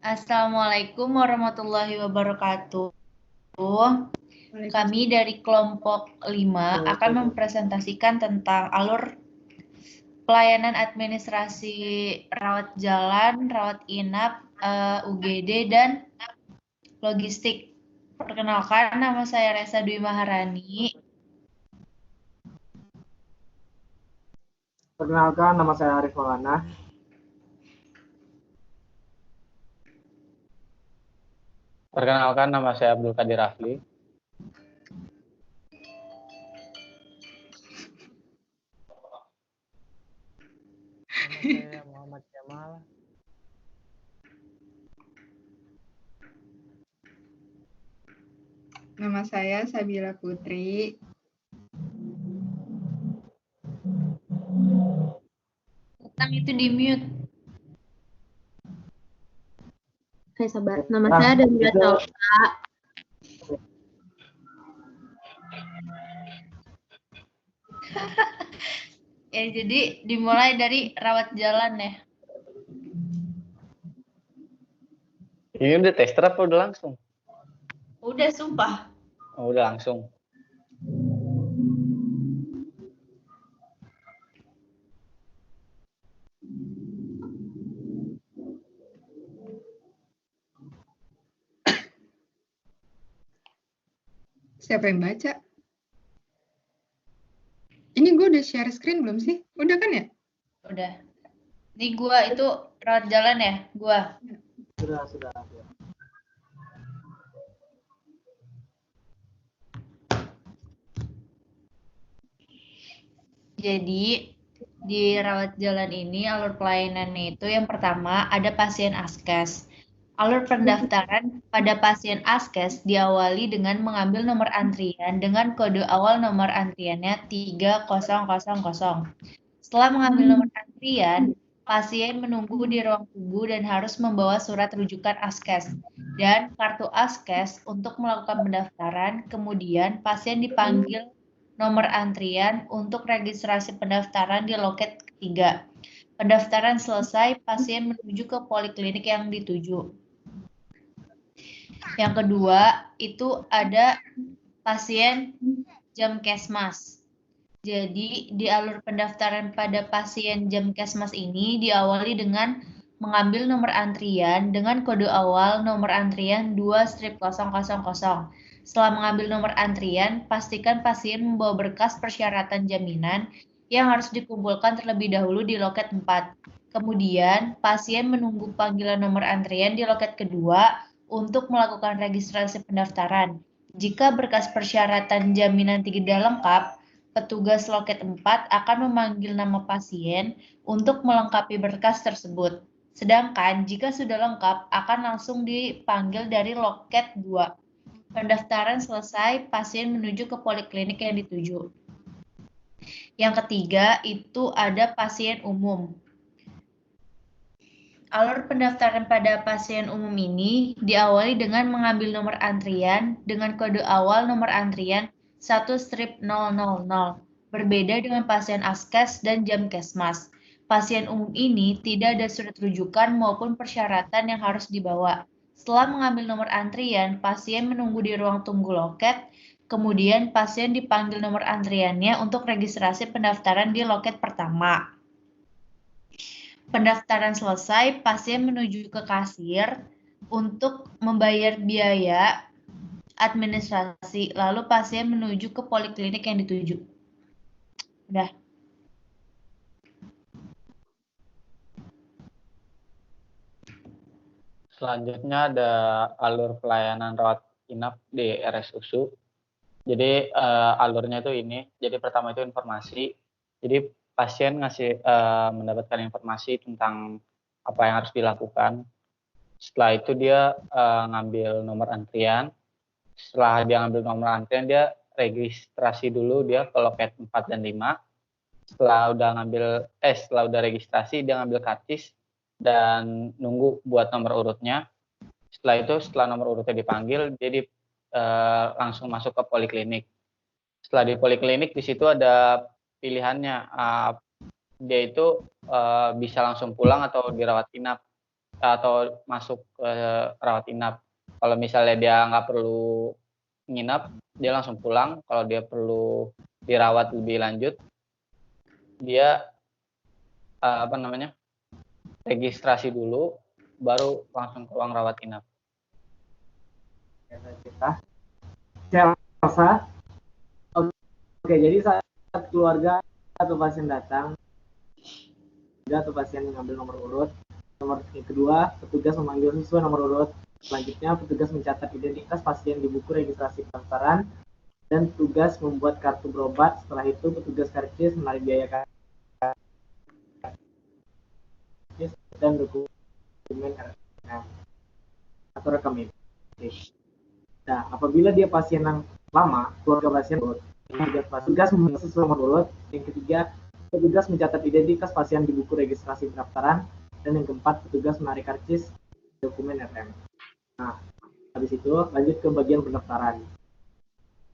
Assalamualaikum warahmatullahi wabarakatuh. Kami dari kelompok 5 akan mempresentasikan tentang alur pelayanan administrasi rawat jalan, rawat inap, UGD, dan logistik. Perkenalkan, nama saya Resa Dwi Maharani. Perkenalkan, nama saya Arif Maulana. Perkenalkan, nama saya Abdul Qadir Rafli. Nama saya Muhammad Jamal. Nama saya Sabila Putri. Tentang itu di mute. Oke, sabar. Nama saya Danila Tausa. Ya, jadi dimulai dari rawat jalan ya. Ini udah tester apa udah langsung? Udah, sumpah. Oh, udah langsung. Siapa yang baca? Ini gue udah share screen belum sih? Udah kan ya? Udah. Ini gua itu rawat jalan ya, gua. Sudah. Jadi di rawat jalan ini alur pelayanannya itu yang pertama ada pasien askes. Alur pendaftaran pada pasien askes diawali dengan mengambil nomor antrian dengan kode awal nomor antriannya 3000. Setelah mengambil nomor antrian, pasien menunggu di ruang tunggu dan harus membawa surat rujukan askes dan kartu askes untuk melakukan pendaftaran. Kemudian pasien dipanggil nomor antrian untuk registrasi pendaftaran di loket ketiga. Pendaftaran selesai, pasien menuju ke poliklinik yang dituju. Yang kedua, itu ada pasien Jamkesmas. Jadi, di alur pendaftaran pada pasien Jamkesmas ini diawali dengan mengambil nomor antrian dengan kode awal nomor antrian 2-000. Setelah mengambil nomor antrian, pastikan pasien membawa berkas persyaratan jaminan yang harus dikumpulkan terlebih dahulu di loket 4. Kemudian, pasien menunggu panggilan nomor antrian di loket kedua untuk melakukan registrasi pendaftaran. Jika berkas persyaratan jaminan tidak lengkap, petugas loket 4 akan memanggil nama pasien untuk melengkapi berkas tersebut. Sedangkan jika sudah lengkap, akan langsung dipanggil dari loket 2. Pendaftaran selesai, pasien menuju ke poliklinik yang dituju. Yang ketiga, itu ada pasien umum. Alur pendaftaran pada pasien umum ini diawali dengan mengambil nomor antrian dengan kode awal nomor antrian 1-000. Berbeda dengan pasien askes dan jamkesmas. Pasien umum ini tidak ada surat rujukan maupun persyaratan yang harus dibawa. Setelah mengambil nomor antrian, pasien menunggu di ruang tunggu loket. Kemudian pasien dipanggil nomor antriannya untuk registrasi pendaftaran di loket pertama. Pendaftaran selesai, pasien menuju ke kasir untuk membayar biaya administrasi, lalu pasien menuju ke poliklinik yang dituju. Udah. Selanjutnya ada alur pelayanan rawat inap di RSUSU. Jadi alurnya itu ini. Jadi pertama itu informasi. Jadi pasien mendapatkan informasi tentang apa yang harus dilakukan. Setelah itu dia ngambil nomor antrian. Setelah dia ngambil nomor antrian, dia registrasi dulu dia ke loket 4 dan 5. Setelah udah registrasi, dia ngambil karcis dan nunggu buat nomor urutnya. Setelah itu, setelah nomor urutnya dipanggil, dia langsung masuk ke poliklinik. Setelah di poliklinik, di situ ada pilihannya. Dia itu bisa langsung pulang atau dirawat inap. atau masuk ke rawat inap. Kalau misalnya dia nggak perlu nginap, dia langsung pulang. Kalau dia perlu dirawat lebih lanjut, dia registrasi dulu, baru langsung ke ruang rawat inap. Kita rasa oke, jadi saat keluarga atau pasien datang, atau pasien mengambil nomor urut, nomor kedua petugas memanggil sesuai nomor urut. Selanjutnya petugas mencatat identitas pasien di buku registrasi pendaftaran dan tugas membuat kartu berobat. Setelah itu petugas karcis menarik biaya karcis dan dokumen atau rekam medis. Nah, apabila dia pasien yang lama, keluarga pasien petugas membuat sesuai nomor urut. Yang ketiga, petugas mencatat identitas pasien di buku registrasi pendaftaran, dan yang keempat, petugas menarik karcis dokumen RM. Nah, habis itu lanjut ke bagian pendaftaran.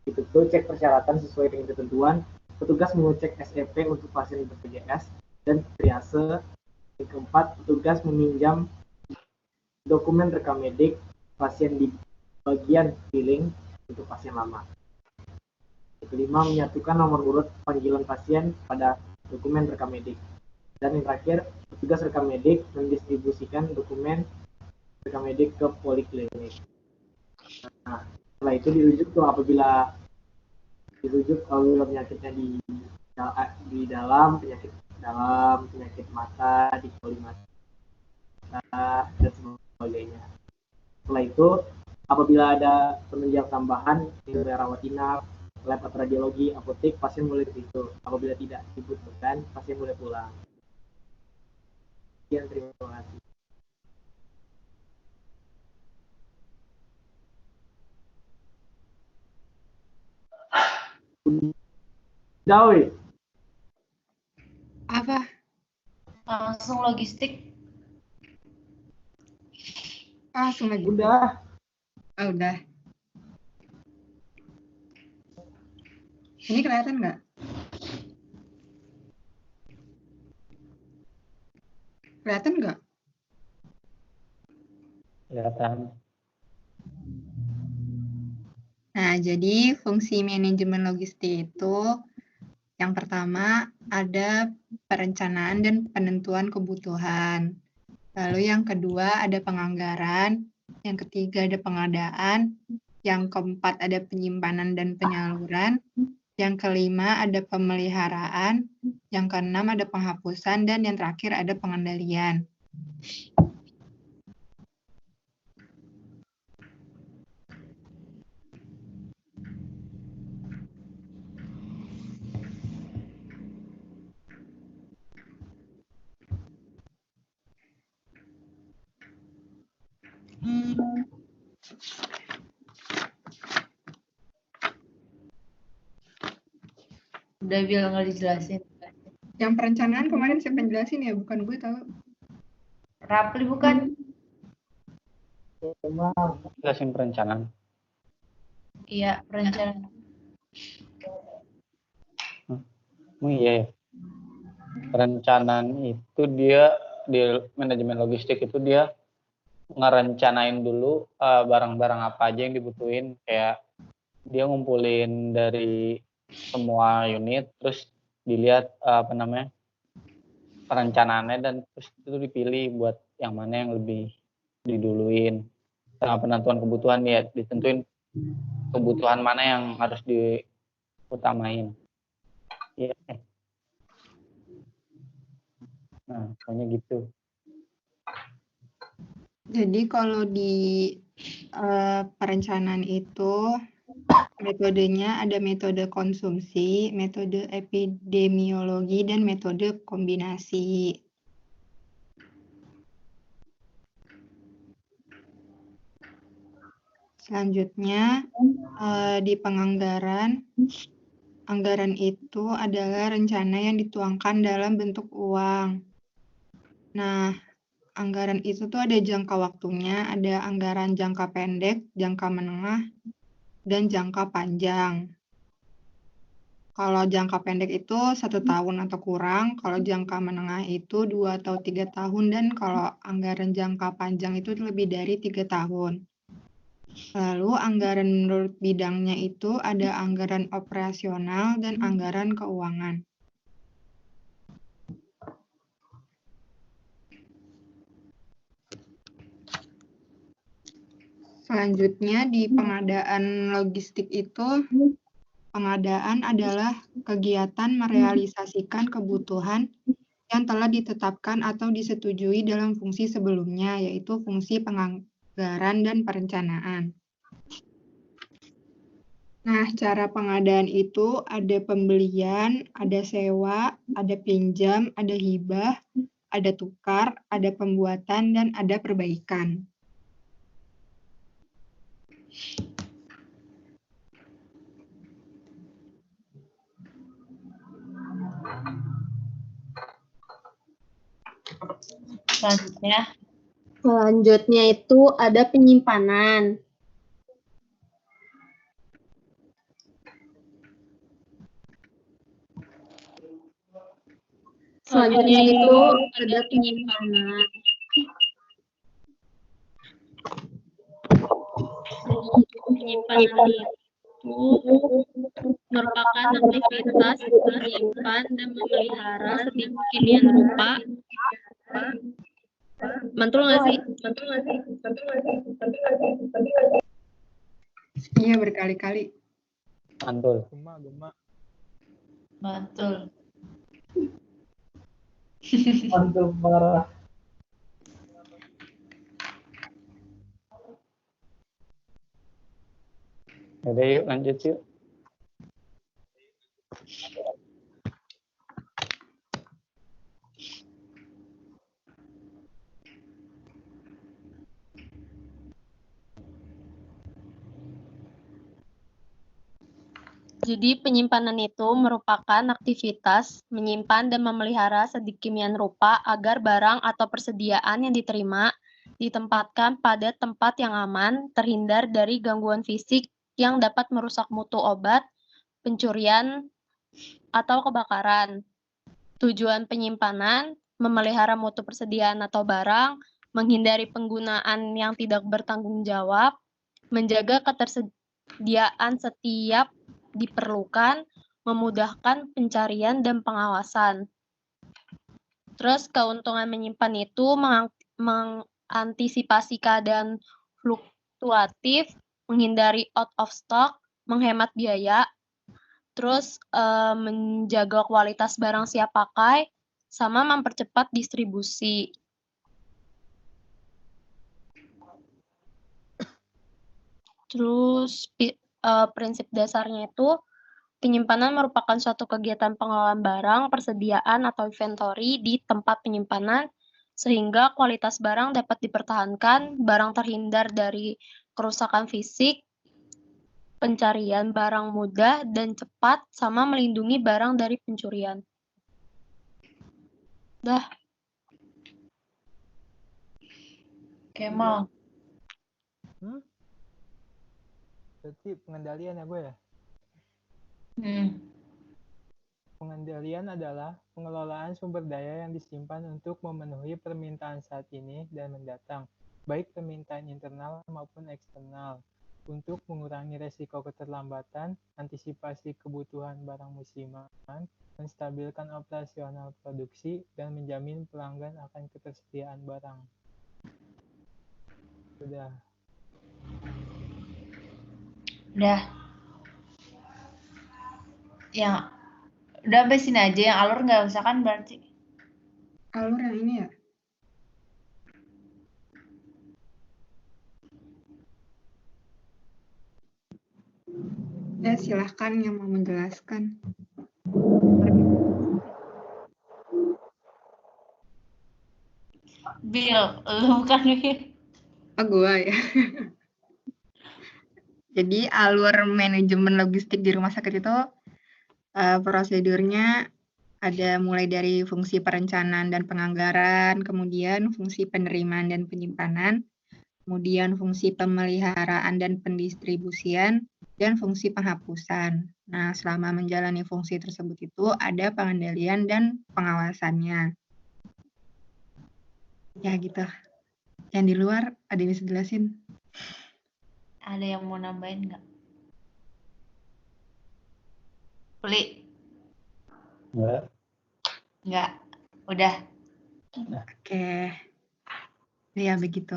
Itu tuh cek persyaratan sesuai dengan ketentuan. Petugas mengecek SEP untuk pasien BPJS dan triase. Yang keempat, petugas meminjam dokumen rekam medik pasien di bagian billing untuk pasien lama. Yang kelima, menyatukan nomor urut panggilan pasien pada dokumen rekam medik. Dan yang terakhir, petugas rekam medik mendistribusikan dokumen rekam medik ke poliklinik. Nah, setelah itu dirujuk tuh apabila penyakitnya di dalam, penyakit mata, di poli mata, dan sebagainya. Setelah itu, apabila ada penunjang tambahan di rawat inap, lab atau radiologi, apotek, pasien boleh ke situ. Apabila tidak dibutuhkan, pasien boleh pulang. Sekian, terima kasih. Dawi. Apa? Langsung logistik. Langsung lagi. Udah. Oh, udah. Ini kelihatan nggak? Kelihatan nggak? Kelihatan. Nah, jadi fungsi manajemen logistik itu yang pertama ada perencanaan dan penentuan kebutuhan. Lalu yang kedua ada penganggaran, yang ketiga ada pengadaan, yang keempat ada penyimpanan dan penyaluran, yang kelima ada pemeliharaan, yang keenam ada penghapusan, dan yang terakhir ada pengendalian. Udah bilang nggak dijelasin. Yang perencanaan kemarin siapa yang jelasin ya? Bukan gue tahu. Rapli bukan? Jelasin perencanaan. Iya, perencanaan. Iya ya. Perencanaan itu dia di manajemen logistik itu dia ngerencanain dulu barang-barang apa aja yang dibutuhin, kayak dia ngumpulin dari semua unit, terus dilihat perencanaannya, dan terus itu dipilih buat yang mana yang lebih diduluin. Sama penentuan kebutuhan ya, ditentuin kebutuhan mana yang harus diutamain. Iya. Nah, pokoknya gitu. Jadi kalau di perencanaan itu metodenya ada metode konsumsi, metode epidemiologi, dan metode kombinasi. Selanjutnya di penganggaran, anggaran itu adalah rencana yang dituangkan dalam bentuk uang. Nah, anggaran itu tuh ada jangka waktunya, ada anggaran jangka pendek, jangka menengah, dan jangka panjang. Kalau jangka pendek itu 1 tahun atau kurang, kalau jangka menengah itu 2 atau 3 tahun, dan kalau anggaran jangka panjang itu lebih dari 3 tahun. Lalu anggaran menurut bidangnya itu ada anggaran operasional dan anggaran keuangan. Selanjutnya di pengadaan logistik itu, pengadaan adalah kegiatan merealisasikan kebutuhan yang telah ditetapkan atau disetujui dalam fungsi sebelumnya, yaitu fungsi penganggaran dan perencanaan. Nah, cara pengadaan itu ada pembelian, ada sewa, ada pinjam, ada hibah, ada tukar, ada pembuatan, dan ada perbaikan. Selanjutnya itu ada penyimpanan. Selanjutnya itu ada penyimpanan. Penyimpanan itu merupakan aktivitas menyimpan dan memelihara sedemikian rupa. Mantul nggak sih? Iya, berkali-kali. Mantul. Betul. Mantul parah. Jadi yuk lanjut yuk. Jadi penyimpanan itu merupakan aktivitas menyimpan dan memelihara sedemikian rupa agar barang atau persediaan yang diterima ditempatkan pada tempat yang aman, terhindar dari gangguan fisik yang dapat merusak mutu obat, pencurian, atau kebakaran. Tujuan penyimpanan, memelihara mutu persediaan atau barang, menghindari penggunaan yang tidak bertanggung jawab, menjaga ketersediaan setiap diperlukan, memudahkan pencarian dan pengawasan. Terus keuntungan menyimpan itu mengantisipasi keadaan fluktuatif, menghindari out of stock, menghemat biaya, terus menjaga kualitas barang siap pakai, sama mempercepat distribusi. Terus prinsip dasarnya itu penyimpanan merupakan suatu kegiatan pengelolaan barang, persediaan, atau inventory di tempat penyimpanan sehingga kualitas barang dapat dipertahankan, barang terhindar dari kerusakan fisik, pencarian barang mudah dan cepat, sama melindungi barang dari pencurian. Dah. Kemal. Berarti pengendalian ya gue ya? Pengendalian adalah pengelolaan sumber daya yang disimpan untuk memenuhi permintaan saat ini dan mendatang, baik permintaan internal maupun eksternal, untuk mengurangi resiko keterlambatan, antisipasi kebutuhan barang musiman, menstabilkan operasional produksi, dan menjamin pelanggan akan ketersediaan barang. Sudah. Yang udah sampai sini aja, yang alur nggak usah kan berarti? Alur yang ini ya? Ya, silahkan yang mau menjelaskan. Bill, lu bukan Bill. Oh, gua ya. Jadi alur manajemen logistik di rumah sakit itu prosedurnya ada mulai dari fungsi perencanaan dan penganggaran, kemudian fungsi penerimaan dan penyimpanan, kemudian fungsi pemeliharaan dan pendistribusian, dan fungsi penghapusan. Nah, selama menjalani fungsi tersebut itu ada pengendalian dan pengawasannya. Ya gitu. Yang di luar ada yang bisa jelasin? Ada yang mau nambahin nggak? Uli? Enggak. Nggak. Udah. Oke. Ya begitu.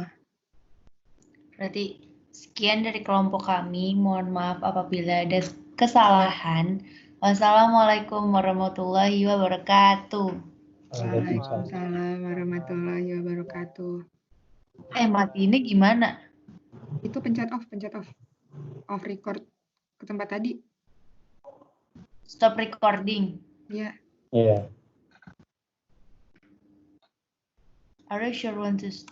Berarti sekian dari kelompok kami. Mohon maaf apabila ada kesalahan. Wassalamualaikum warahmatullahi wabarakatuh. Waalaikumsalam warahmatullahi wabarakatuh. Mati ini gimana? Itu pencet off. Off record ke tempat tadi. Stop recording. Ya. Iya. Are you sure want to stop?